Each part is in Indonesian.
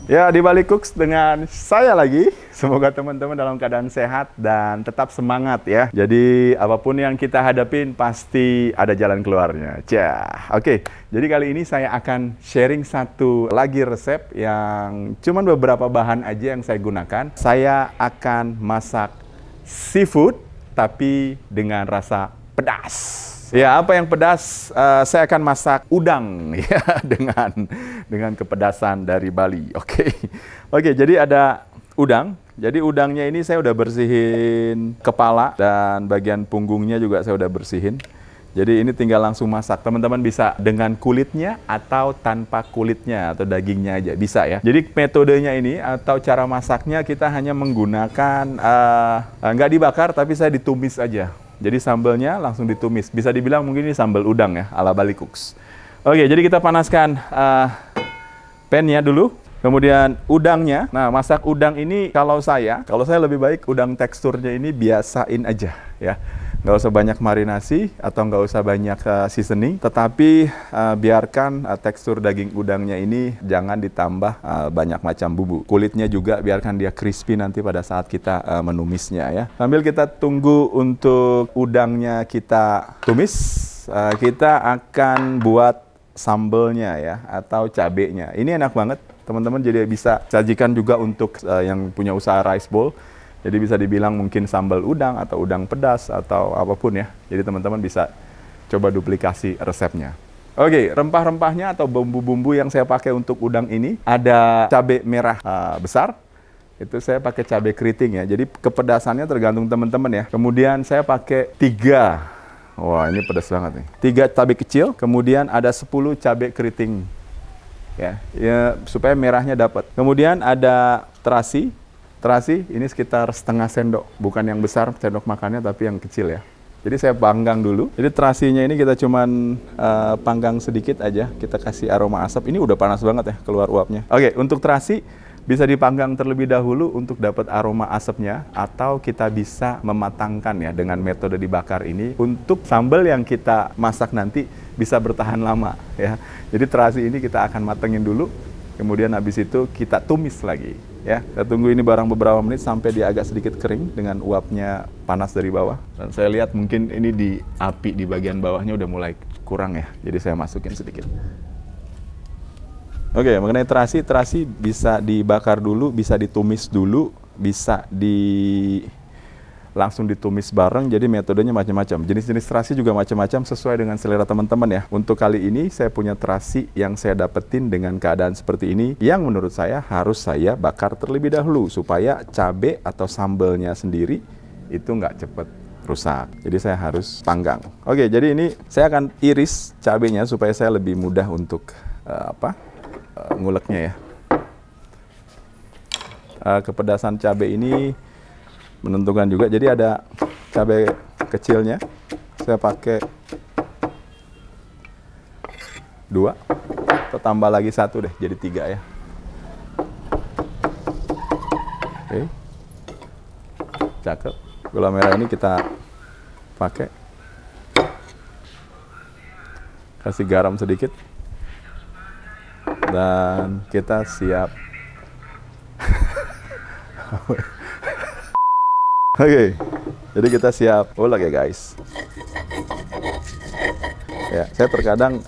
Ya, di Bali Cooks dengan saya lagi. Semoga teman-teman dalam keadaan sehat dan tetap semangat ya. Jadi, apapun yang kita hadapin pasti ada jalan keluarnya. Oke. Jadi kali ini saya akan sharing satu lagi resep yang cuman beberapa bahan aja yang saya gunakan. Saya akan masak seafood tapi dengan rasa pedas. Ya, apa yang pedas? Saya akan masak udang ya dengan kepedasan dari Bali. Oke, jadi ada udang. Jadi udangnya ini saya udah bersihin kepala dan bagian punggungnya juga saya udah bersihin. Jadi ini tinggal langsung masak. Teman-teman bisa dengan kulitnya atau tanpa kulitnya atau dagingnya aja bisa ya. Jadi metodenya ini atau cara masaknya kita hanya menggunakan nggak dibakar tapi saya ditumis aja. Jadi sambalnya langsung ditumis. Bisa dibilang mungkin ini sambal udang ya, ala Bali Cooks. Oke, jadi kita panaskan pannya dulu. Kemudian udangnya. Nah, masak udang ini kalau saya lebih baik udang teksturnya ini biasain aja ya. Nggak usah banyak marinasi atau nggak usah banyak seasoning. Tetapi biarkan tekstur daging udangnya ini jangan ditambah banyak macam bumbu. Kulitnya juga biarkan dia crispy nanti pada saat kita menumisnya ya. Sambil kita tunggu untuk udangnya kita tumis, kita akan buat sambelnya ya atau cabenya. Ini enak banget. Teman-teman jadi bisa sajikan juga untuk yang punya usaha rice bowl. Jadi bisa dibilang mungkin sambal udang atau udang pedas atau apapun ya. Jadi teman-teman bisa coba duplikasi resepnya. Oke, rempah-rempahnya atau bumbu-bumbu yang saya pakai untuk udang ini ada cabai merah besar. Itu saya pakai cabai keriting ya. Jadi kepedasannya tergantung teman-teman ya. Kemudian saya pakai 3. Wah, ini pedas banget nih. 3 cabai kecil, kemudian ada 10 cabai keriting. Ya, supaya merahnya dapat. Kemudian ada terasi. Terasi ini sekitar setengah sendok, bukan yang besar sendok makannya tapi yang kecil ya. Jadi saya panggang dulu. Jadi terasinya ini kita cuman panggang sedikit aja. Kita kasih aroma asap. Ini udah panas banget ya keluar uapnya. Oke, untuk terasi bisa dipanggang terlebih dahulu untuk dapat aroma asapnya, atau kita bisa mematangkan ya dengan metode dibakar ini untuk sambal yang kita masak nanti bisa bertahan lama ya. Jadi terasi ini kita akan matengin dulu, kemudian habis itu kita tumis lagi ya. Kita tunggu ini barang beberapa menit sampai dia agak sedikit kering dengan uapnya panas dari bawah. Dan saya lihat mungkin ini di api di bagian bawahnya udah mulai kurang ya. Jadi saya masukin sedikit. Oke, mengenai terasi bisa dibakar dulu, bisa ditumis dulu, bisa langsung ditumis bareng. Jadi metodenya macam-macam. Jenis-jenis terasi juga macam-macam sesuai dengan selera teman-teman ya. Untuk kali ini saya punya terasi yang saya dapetin dengan keadaan seperti ini, yang menurut saya harus saya bakar terlebih dahulu supaya cabai atau sambalnya sendiri itu nggak cepet rusak. Jadi saya harus panggang. Oke, jadi ini saya akan iris cabainya supaya saya lebih mudah untuk nguleknya ya. Kepedasan cabai ini menentukan juga. Jadi ada cabai kecilnya, saya pakai 2, atau tambah lagi 1 deh, jadi 3 ya. Oke, cakep. Gula merah ini kita pakai, kasih garam sedikit, dan kita siap. Oke, jadi kita siap ulek ya guys. Ya, saya terkadang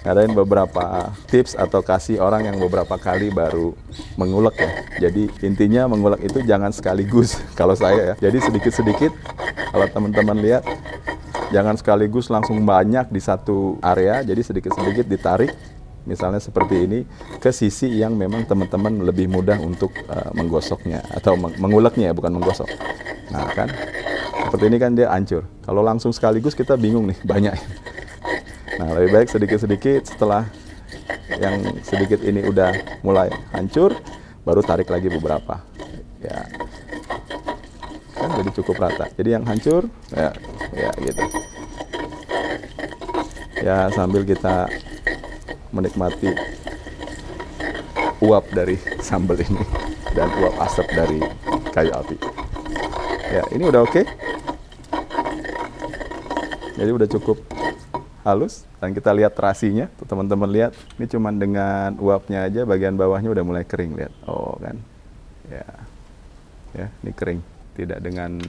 ngadain beberapa tips atau kasih orang yang beberapa kali baru mengulek ya. Jadi intinya mengulek itu jangan sekaligus kalau saya ya. Jadi sedikit-sedikit, kalau teman-teman lihat, jangan sekaligus langsung banyak di satu area. Jadi sedikit-sedikit ditarik. Misalnya seperti ini, ke sisi yang memang teman-teman lebih mudah untuk menggosoknya atau menguleknya ya, bukan menggosok. Nah kan, seperti ini kan dia hancur. Kalau langsung sekaligus kita bingung nih, banyak. Nah, lebih baik sedikit-sedikit. Setelah yang sedikit ini udah mulai hancur, baru tarik lagi beberapa. Ya, kan jadi cukup rata. Jadi yang hancur, ya gitu. Ya, sambil kita menikmati uap dari sambal ini dan uap asap dari kayu api. Ya, ini udah oke. Jadi udah cukup halus. Dan kita lihat terasinya, tuh teman-teman lihat, ini cuman dengan uapnya aja bagian bawahnya udah mulai kering, lihat. Oh kan, ya, ya ini kering, tidak dengan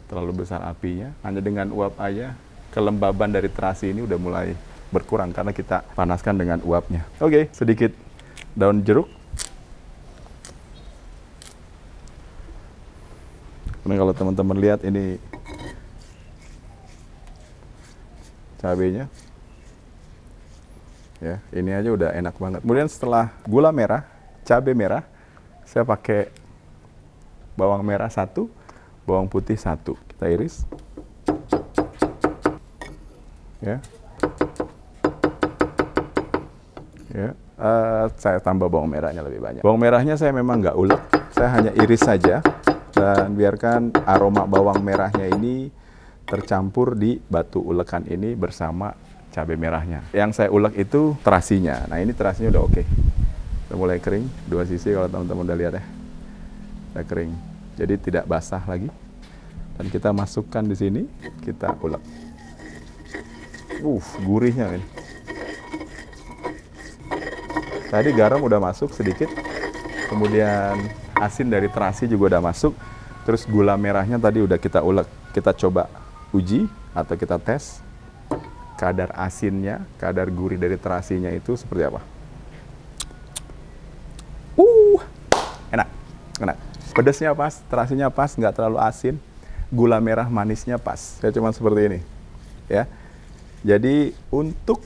terlalu besar apinya, hanya dengan uap aja kelembaban dari terasi ini udah mulai berkurang karena kita panaskan dengan uapnya. Oke, sedikit daun jeruk. Karena kalau teman-teman lihat ini cabenya, ya ini aja udah enak banget. Kemudian setelah gula merah, cabai merah, saya pakai bawang merah 1, bawang putih 1. Kita iris, ya, ya. Saya tambah bawang merahnya lebih banyak. Bawang merahnya saya memang nggak ulek, saya hanya iris saja. Dan biarkan aroma bawang merahnya ini tercampur di batu ulekan ini bersama cabai merahnya. Yang saya ulek itu terasinya. Nah ini terasinya udah oke. Udah mulai kering, dua sisi kalau teman-teman udah lihat ya. Udah kering. Jadi tidak basah lagi. Dan kita masukkan di sini, kita ulek. Gurihnya ini. Tadi garam udah masuk sedikit. Kemudian asin dari terasi juga udah masuk, terus gula merahnya tadi udah kita ulek. Kita coba uji atau kita tes kadar asinnya, kadar gurih dari terasinya itu seperti apa. Enak, enak. Pedasnya pas, terasinya pas, nggak terlalu asin. Gula merah manisnya pas. Saya cuma seperti ini, ya. Jadi untuk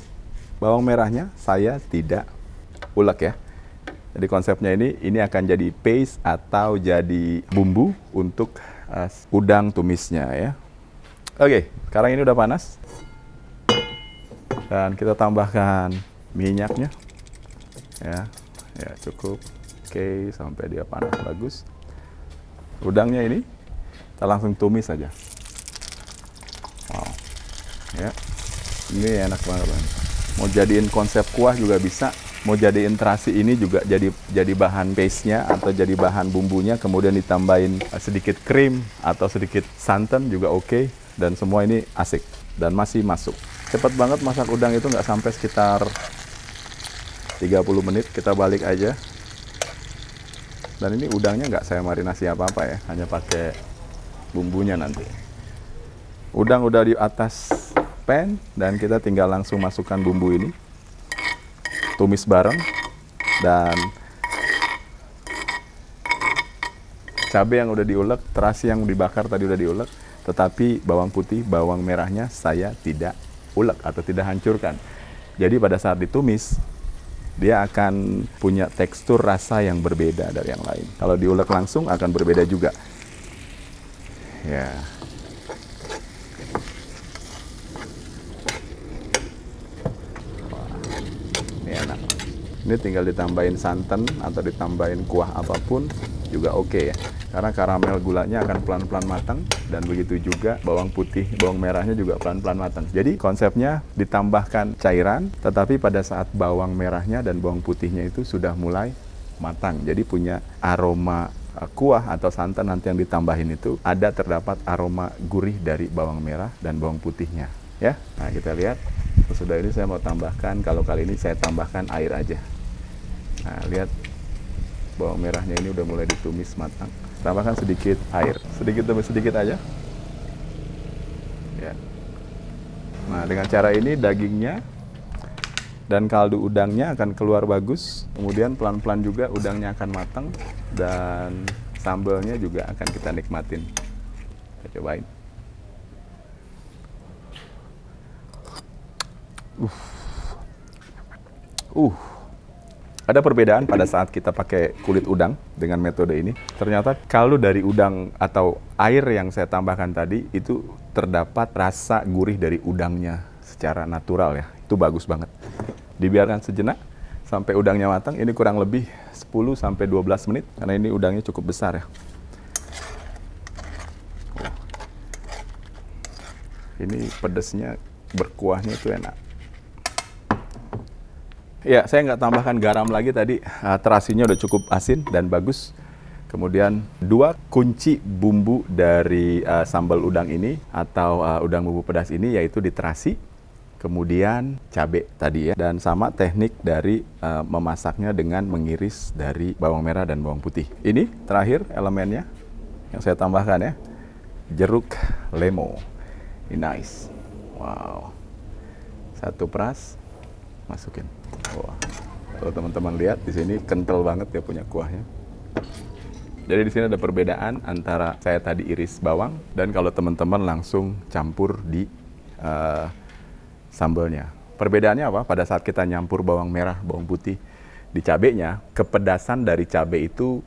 bawang merahnya saya tidak ulek ya. Jadi konsepnya ini akan jadi paste atau jadi bumbu untuk udang tumisnya ya. Oke, sekarang ini udah panas. Dan kita tambahkan minyaknya. Ya, ya cukup. Oke, sampai dia panas bagus. Udangnya ini kita langsung tumis saja. Wow. Ya. Ini enak banget. Mau jadiin konsep kuah juga bisa. Mau jadiin terasi ini juga jadi bahan paste-nya atau jadi bahan bumbunya, kemudian ditambahin sedikit krim atau sedikit santan juga oke. Dan semua ini asik dan masih masuk. Cepat banget masak udang itu, nggak sampai sekitar 30 menit. Kita balik aja. Dan ini udangnya nggak saya marinasi apa-apa ya, hanya pakai bumbunya nanti. Udang udah di atas pan dan kita tinggal langsung masukkan bumbu ini. Tumis bareng, dan cabai yang udah diulek, terasi yang dibakar tadi udah diulek, tetapi bawang putih, bawang merahnya saya tidak ulek atau tidak hancurkan. Jadi pada saat ditumis, dia akan punya tekstur rasa yang berbeda dari yang lain. Kalau diulek langsung akan berbeda juga. Ya. Ini tinggal ditambahin santan atau ditambahin kuah apapun juga oke ya. Karena karamel gulanya akan pelan-pelan matang, dan begitu juga bawang putih, bawang merahnya juga pelan-pelan matang. Jadi konsepnya ditambahkan cairan, tetapi pada saat bawang merahnya dan bawang putihnya itu sudah mulai matang. Jadi punya aroma kuah atau santan nanti yang ditambahin itu ada terdapat aroma gurih dari bawang merah dan bawang putihnya. Ya, nah kita lihat. Sesudah ini saya mau tambahkan, kalau kali ini saya tambahkan air aja. Nah, lihat bawang merahnya ini udah mulai ditumis matang. Tambahkan sedikit air, sedikit demi sedikit aja. Ya. Nah, dengan cara ini dagingnya dan kaldu udangnya akan keluar bagus. Kemudian pelan-pelan juga udangnya akan matang dan sambalnya juga akan kita nikmatin. Kita cobain. Ada perbedaan pada saat kita pakai kulit udang dengan metode ini. Ternyata kaldu dari udang atau air yang saya tambahkan tadi itu terdapat rasa gurih dari udangnya secara natural ya. Itu bagus banget. Dibiarkan sejenak sampai udangnya matang. Ini kurang lebih 10 sampai 12 menit karena ini udangnya cukup besar ya. Ini pedasnya, berkuahnya itu enak. Ya, saya nggak tambahkan garam lagi tadi, terasinya udah cukup asin dan bagus. Kemudian 2 kunci bumbu dari sambal udang ini atau udang bumbu pedas ini yaitu di terasi kemudian cabai tadi ya, dan sama teknik dari memasaknya dengan mengiris dari bawang merah dan bawang putih. Ini terakhir elemennya yang saya tambahkan ya, jeruk lemon. Ini nice. Wow. Satu peras, masukin. Wah. Kalau teman-teman lihat di sini kental banget ya punya kuahnya. Jadi di sini ada perbedaan antara saya tadi iris bawang dan kalau teman-teman langsung campur di sambalnya. Perbedaannya apa? Pada saat kita nyampur bawang merah, bawang putih di cabenya, kepedasan dari cabai itu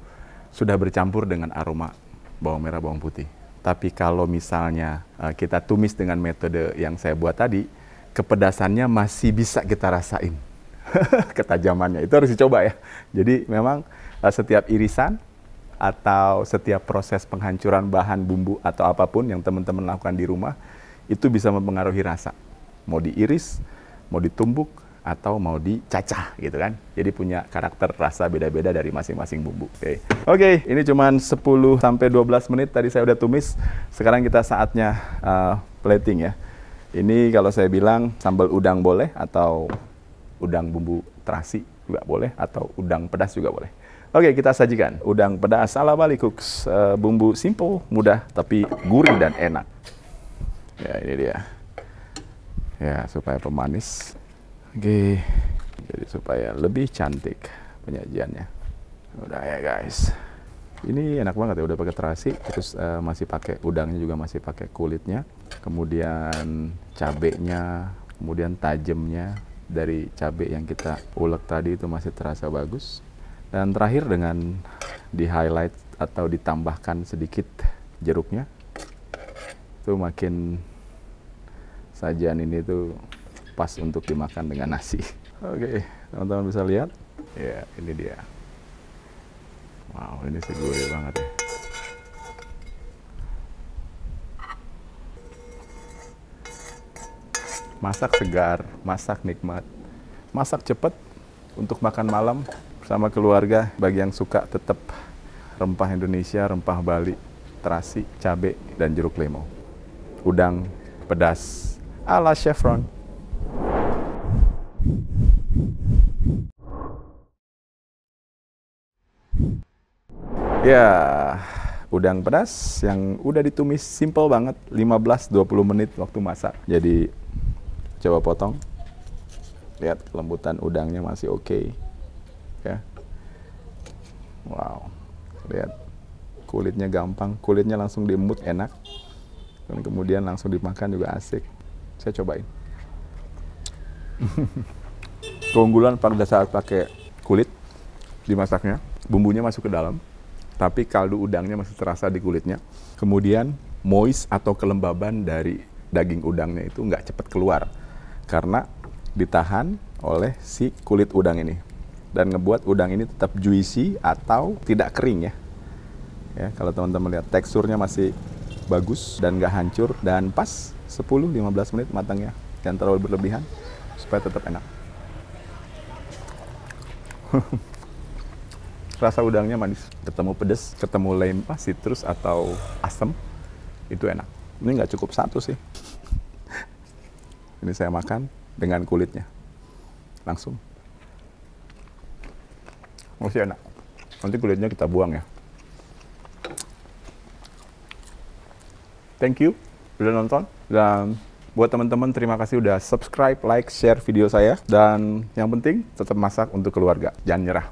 sudah bercampur dengan aroma bawang merah, bawang putih. Tapi kalau misalnya kita tumis dengan metode yang saya buat tadi, kepedasannya masih bisa kita rasain. Ketajamannya, itu harus dicoba ya. Jadi memang setiap irisan atau setiap proses penghancuran bahan bumbu atau apapun yang teman-teman lakukan di rumah, itu bisa mempengaruhi rasa. Mau diiris, mau ditumbuk, atau mau dicacah gitu kan. Jadi punya karakter rasa beda-beda dari masing-masing bumbu. Oke, ini cuma 10-12 menit tadi saya udah tumis. Sekarang kita saatnya plating ya. Ini kalau saya bilang sambal udang boleh, atau udang bumbu terasi juga boleh, atau udang pedas juga boleh. Oke, kita sajikan udang pedas ala Bali Cooks. Bumbu simple, mudah, tapi gurih dan enak. Ya, ini dia. Ya, supaya pemanis. Oke, jadi supaya lebih cantik penyajiannya. Udah ya guys. Ini enak banget ya, udah pakai terasi, terus masih pakai udangnya juga masih pakai kulitnya. Kemudian cabenya, kemudian tajamnya dari cabai yang kita ulek tadi itu masih terasa bagus. Dan terakhir dengan di-highlight atau ditambahkan sedikit jeruknya, itu makin sajian ini tuh pas untuk dimakan dengan nasi. Oke, teman-teman bisa lihat. Ya, ini dia. Wow, ini sih gurih banget ya. Masak segar, masak nikmat, masak cepat untuk makan malam sama keluarga. Bagi yang suka tetap rempah Indonesia, rempah Bali, terasi, cabai, dan jeruk lemon. Udang pedas ala Chef Ron. Ya, udang pedas yang udah ditumis, simple banget, 15-20 menit waktu masak. Jadi coba potong. Lihat kelembutan udangnya masih oke. Ya. Wow. Lihat kulitnya gampang, kulitnya langsung diemut, enak. Dan kemudian langsung dimakan juga asik. Saya cobain. Keunggulan pada saat pakai kulit dimasaknya, bumbunya masuk ke dalam, tapi kaldu udangnya masih terasa di kulitnya. Kemudian moist atau kelembaban dari daging udangnya itu nggak cepat keluar karena ditahan oleh si kulit udang ini, dan ngebuat udang ini tetap juicy atau tidak kering ya. Ya, kalau teman-teman lihat teksturnya masih bagus dan nggak hancur dan pas 10-15 menit matangnya, jangan terlalu berlebihan supaya tetap enak. Rasa udangnya manis, ketemu pedas, ketemu lemon, citrus atau asam, itu enak. Ini nggak cukup satu sih. Ini saya makan dengan kulitnya, langsung. Masih enak. Nanti kulitnya kita buang ya. Thank you udah nonton, dan buat teman-teman terima kasih udah subscribe, like, share video saya, dan yang penting tetap masak untuk keluarga, jangan nyerah.